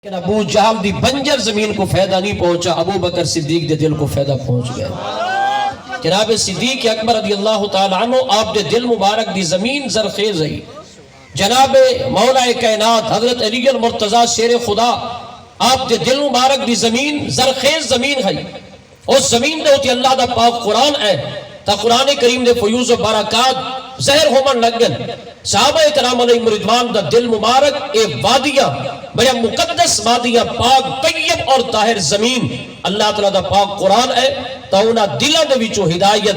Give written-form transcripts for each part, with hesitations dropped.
لیکن ابو جہل دی بنجر زمین کو فائدہ نہیں پہنچا، ابو بکر صدیق دے دل کو فائدہ پہنچ گیا۔ جناب صدیق اکبر رضی اللہ تعالیٰ عنہ آپ دے دل مبارک دی زمین زرخیز ہے۔ جناب مولا کائنات حضرت علی المرتضی شیر خدا آپ دے دل مبارک دی زمین زرخیز زمین ہے۔ اس زمین دے ہوتی اللہ دا پاک قرآن ہے تا قرآن کریم دے فیوز و برکات زہر ہومن لگن۔ صحابہ کرام علیہ رضوان دا دل مبارک اے وادیاں بڑے مقدس وادیاں پاک طیب اور طاہر زمین اللہ تعالیٰ دا پاک قرآن ہے تا انہاں دلوں دے وچوں ہدایت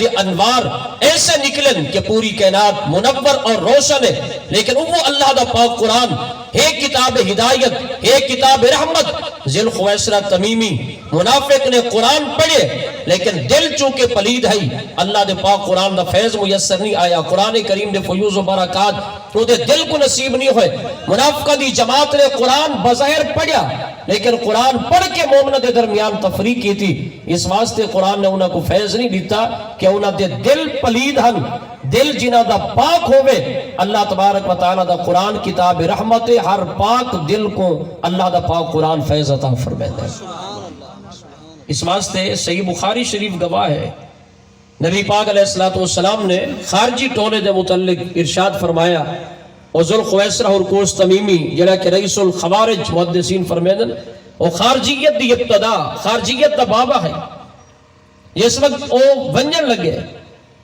دے انوار ایسے نکلن کہ پوری کائنات منور اور روشن ہے۔ لیکن وہ اللہ دا پاک قرآن ایک کتاب ہدایت، ایک کتاب رحمت، ذی الخویسرہ تمیمی منافق نے قرآن پڑھے لیکن دل چونکہ پلید ہے، اللہ دے پاک قرآن دا فیض میسر نہیں آیا، قرآن کریم دے فیوز و برکات تو دے دل کو نصیب نہیں ہوئے۔ منافقہ دی جماعت نے قرآن بظاہر پڑھیا لیکن قرآن پڑھ کے مومنہ دے درمیان تفریق کی تھی، اس واسطے قرآن نے انہاں کو فیض نہیں دیتا کہ انہاں دے دل پلید ہن، دل جنہ دا پاک ہوئے۔ اللہ تبارک و تعالی دا قرآن کتاب رحمت ہر پاک دل کو اللہ دا پاک قرآن فیض عطا فرمائے۔ اس واسطے صحیح بخاری شریف گواہ ہے، نبی پاک علیہ السلام نے خارجی ٹولے دے متعلق ارشاد فرمایا، اور ذوالخویسرہ اور کوس تمیمی جڑا کہ رئیس الخوارج محدثین فرمیدن وہ خارجیت دی ابتدا، خارجیت دا بابا ہے، اس وقت وہ ونجن لگے۔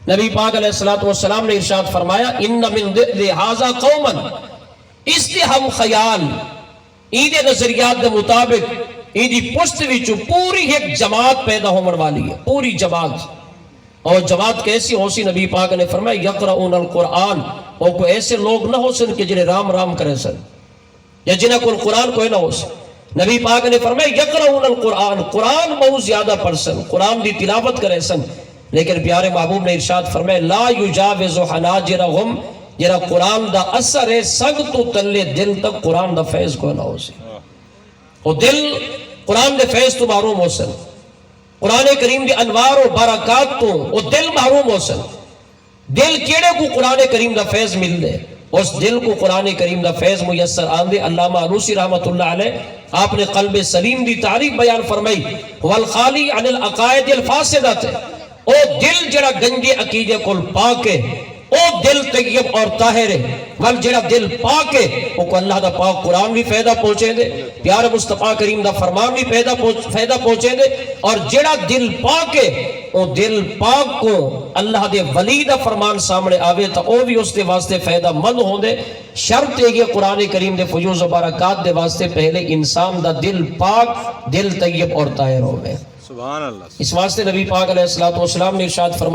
نبی پاک علیہ السلام نے ارشاد فرمایا، ان من ذِهَذَا قَوْمًا استہم خیال ایدے نظریات دے مطابق ایدی پشت وچو پوری ایک جماعت پیدا ہومن والی ہے، پوری جماعت۔ اور جماعت کیسی ہو سی؟ نبی پاک نے فرمایا یقرؤون القرآن، اور کوئی ایسے لوگ نہ ہو سن کہ جنہیں رام رام کرے سن یا جنہیں کوئی قرآن کوئی نہ ہو سن۔ نبی پاک نے فرمایا یقرؤون القرآن، قرآن بہت زیادہ پڑھ سن، قرآن دی تلاوت کرے سن، لیکن پیارے محبوب نے ارشاد فرمایا لا یجاوز حناجرہم، جنہ قرآن دا اثر ہے سنگ تو تلے دل تک قرآن دا فیض کوئی نہ ہو سی، اور دل قرآن دے فیض تو محروم ہو سن، قرآن کریم دی انوار و برکات تو وہ دل محروم ہو سن۔ دل کیڑے کو قرآن کریم دا فیض مل دے، اس دل کو قرآن کریم دا فیض میسر آن دے۔ علامہ علوسی رحمت اللہ علیہ آپ نے قلب سلیم دی تعریف بیان فرمائی، والخالی عن العقائد الفاسدات، او دل جڑا گنجے عقیدے کل پاک ہے، او دل طیب اور طاہر ہے، ول جڑا دل پاک ہے او کو اللہ دا پاک قرآن بھی فائدہ پہنچے دے، پیارے مصطفیٰ کریم دا فرمان بھی فائدہ پہنچے دے، اور جڑا دل پاک ہے او دل پاک کو اللہ دے ولی دا فرمان سامنے آوے تا او بھی اس دے واسطے فائدہ مند ہوں دے۔ شرط ہے کہ قرآن کریم دے فیوز و برکات دے واسطے پہلے انسان دا دل پاک، دل طیب اور طاہر ہوئے۔ سبحان اللہ۔ اس واسطے نبی پاک علیہ السلام نے ارشاد فرمایا